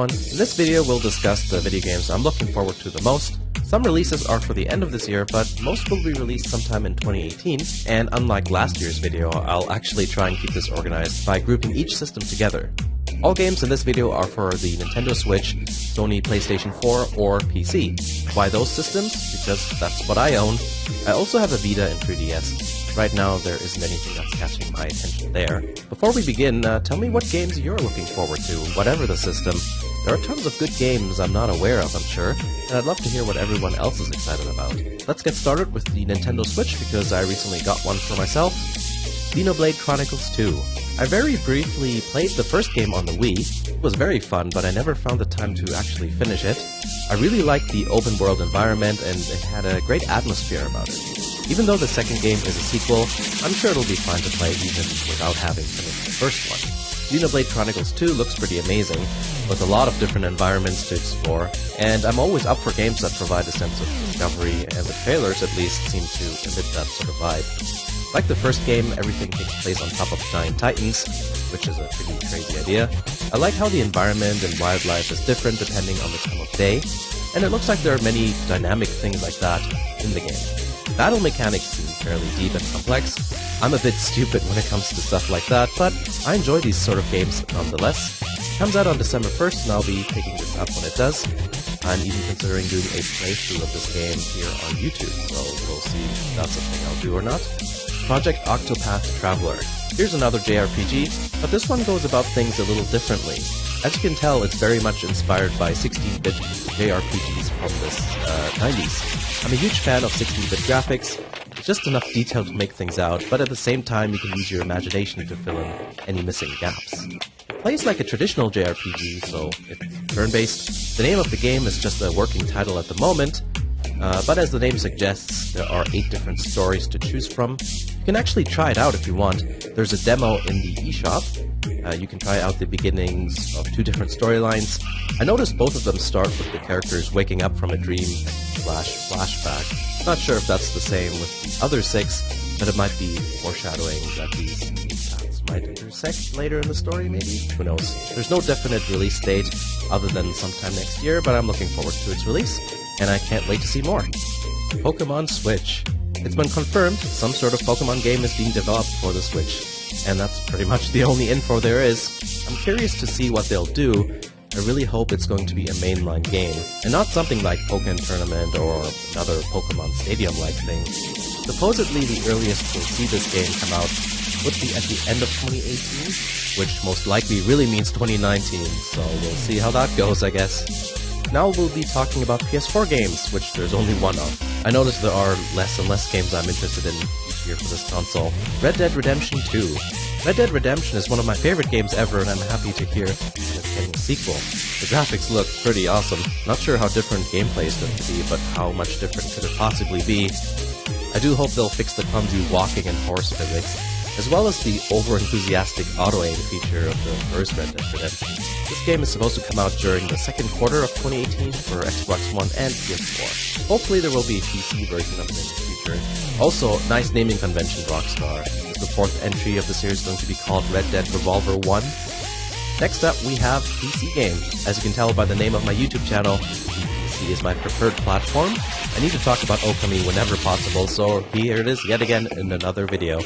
In this video, we'll discuss the video games I'm looking forward to the most. Some releases are for the end of this year, but most will be released sometime in 2018, and unlike last year's video, I'll actually try and keep this organized by grouping each system together. All games in this video are for the Nintendo Switch, Sony PlayStation 4, or PC. Why those systems? Because that's what I own. I also have a Vita and 3DS. Right now, there isn't anything that's catching my attention there. Before we begin, tell me what games you're looking forward to, whatever the system. There are tons of good games I'm not aware of, I'm sure, and I'd love to hear what everyone else is excited about. Let's get started with the Nintendo Switch, because I recently got one for myself. Xenoblade Chronicles 2. I very briefly played the first game on the Wii. It was very fun, but I never found the time to actually finish it. I really liked the open world environment, and it had a great atmosphere about it. Even though the second game is a sequel, I'm sure it'll be fun to play even without having finished the first one. Xenoblade Chronicles 2 looks pretty amazing, with a lot of different environments to explore, and I'm always up for games that provide a sense of discovery, and the trailers at least seem to emit that sort of vibe. Like the first game, everything takes place on top of giant titans, which is a pretty crazy idea. I like how the environment and wildlife is different depending on the time of day, and it looks like there are many dynamic things like that in the game. Battle mechanics seem fairly deep and complex. I'm a bit stupid when it comes to stuff like that, but I enjoy these sort of games nonetheless. It comes out on December 1st, and I'll be picking this up when it does. I'm even considering doing a playthrough of this game here on YouTube, so we'll see if that's something I'll do or not. Project Octopath Traveler. Here's another JRPG, but this one goes about things a little differently. As you can tell, it's very much inspired by 16-bit JRPGs from the 90s. I'm a huge fan of 16-bit graphics. There's just enough detail to make things out, but at the same time you can use your imagination to fill in any missing gaps. It plays like a traditional JRPG, so it's turn-based. The name of the game is just a working title at the moment, but as the name suggests, there are 8 different stories to choose from. You can actually try it out if you want. There's a demo in the eShop. You can try out the beginnings of 2 different storylines. I noticed both of them start with the characters waking up from a dream / flashback. Not sure if that's the same with the other 6, but it might be foreshadowing that these paths might intersect later in the story, maybe? Who knows? There's no definite release date other than sometime next year, but I'm looking forward to its release, and I can't wait to see more. Pokemon Switch. It's been confirmed some sort of Pokemon game is being developed for the Switch, and that's pretty much the only info there is. I'm curious to see what they'll do. I really hope it's going to be a mainline game, and not something like Pokken Tournament or another Pokemon Stadium-like thing. Supposedly the earliest we'll see this game come out would be at the end of 2018, which most likely really means 2019, so we'll see how that goes, I guess. Now we'll be talking about PS4 games, which there's only one of. I notice there are less and less games I'm interested in each year for this console. Red Dead Redemption 2. Red Dead Redemption is one of my favorite games ever, and I'm happy to hear that it's getting a sequel. The graphics look pretty awesome. Not sure how different gameplay is going to be, but how much different could it possibly be? I do hope they'll fix the clumsy walking and horse physics, as well as the over-enthusiastic auto-aim feature of the first Red Dead Redemption. This game is supposed to come out during the second quarter of 2018 for Xbox One and PS4. Hopefully there will be a PC version of it in the future. Also, nice naming convention, Rockstar. Is the 4th entry of the series going to be called Red Dead Revolver 1? Next up, we have PC games. As you can tell by the name of my YouTube channel, PC is my preferred platform. I need to talk about Okami whenever possible, so here it is yet again in another video.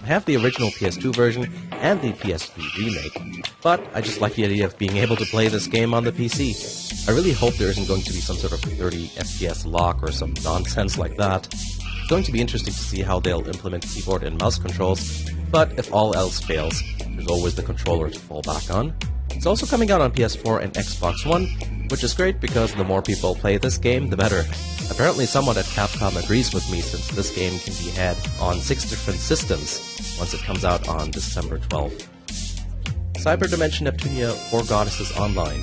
I have the original PS2 version and the PS3 remake, but I just like the idea of being able to play this game on the PC. I really hope there isn't going to be some sort of 30 FPS lock or some nonsense like that. It's going to be interesting to see how they'll implement keyboard and mouse controls, but if all else fails, there's always the controller to fall back on. It's also coming out on PS4 and Xbox One, which is great because the more people play this game, the better. Apparently someone at Capcom agrees with me, since this game can be had on 6 different systems once it comes out on December 12th. Cyber Dimension Neptunia 4 Goddesses Online.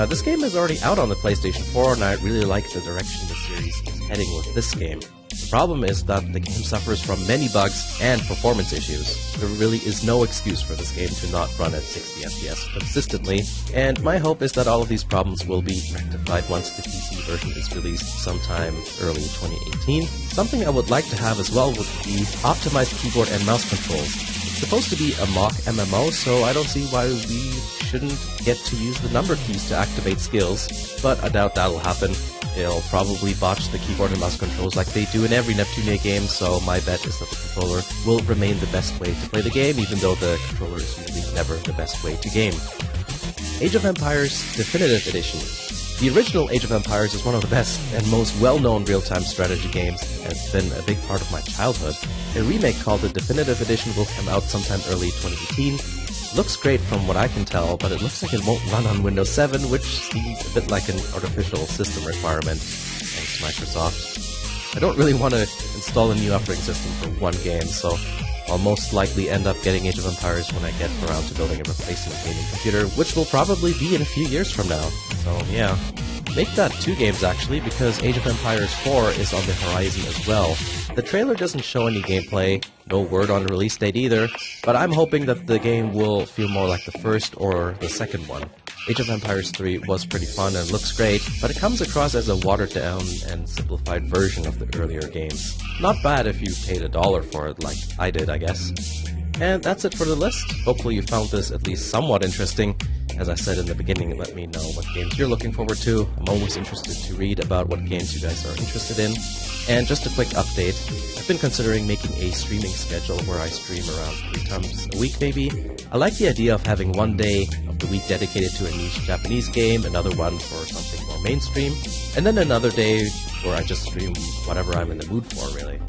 This game is already out on the PlayStation 4, and I really like the direction the series is heading with this game. The problem is that the game suffers from many bugs and performance issues. There really is no excuse for this game to not run at 60 FPS consistently, and my hope is that all of these problems will be rectified once the PC version is released sometime early 2018. Something I would like to have as well would be optimized keyboard and mouse controls. It's supposed to be a mock MMO, so I don't see why we shouldn't get to use the number keys to activate skills, but I doubt that'll happen. They'll probably botch the keyboard and mouse controls like they do in every Neptunia game, so my bet is that the controller will remain the best way to play the game, even though the controller is usually never the best way to game. Age of Empires Definitive Edition. The original Age of Empires is one of the best and most well-known real-time strategy games, and it's been a big part of my childhood. A remake called the Definitive Edition will come out sometime early 2018. Looks great from what I can tell, but it looks like it won't run on Windows 7, which seems a bit like an artificial system requirement, thanks to Microsoft. I don't really want to install a new operating system for one game, so I'll most likely end up getting Age of Empires when I get around to building a replacement gaming computer, which will probably be in a few years from now. So yeah, make that 2 games actually, because Age of Empires 4 is on the horizon as well. The trailer doesn't show any gameplay, no word on the release date either, but I'm hoping that the game will feel more like the first or the second one. Age of Empires 3 was pretty fun and looks great, but it comes across as a watered-down and simplified version of the earlier games. Not bad if you paid $1 for it like I did, I guess. And that's it for the list. Hopefully you found this at least somewhat interesting. As I said in the beginning, let me know what games you're looking forward to. I'm always interested to read about what games you guys are interested in. And just a quick update, I've been considering making a streaming schedule where I stream around 3 times a week maybe. I like the idea of having one day of the week dedicated to a niche Japanese game, another one for something more mainstream, and then another day where I just stream whatever I'm in the mood for, really.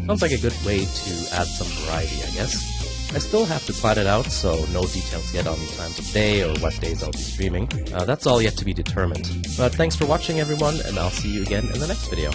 Sounds like a good way to add some variety, I guess. I still have to plan it out, so no details yet on the times of day or what days I'll be streaming. That's all yet to be determined. But thanks for watching everyone, and I'll see you again in the next video.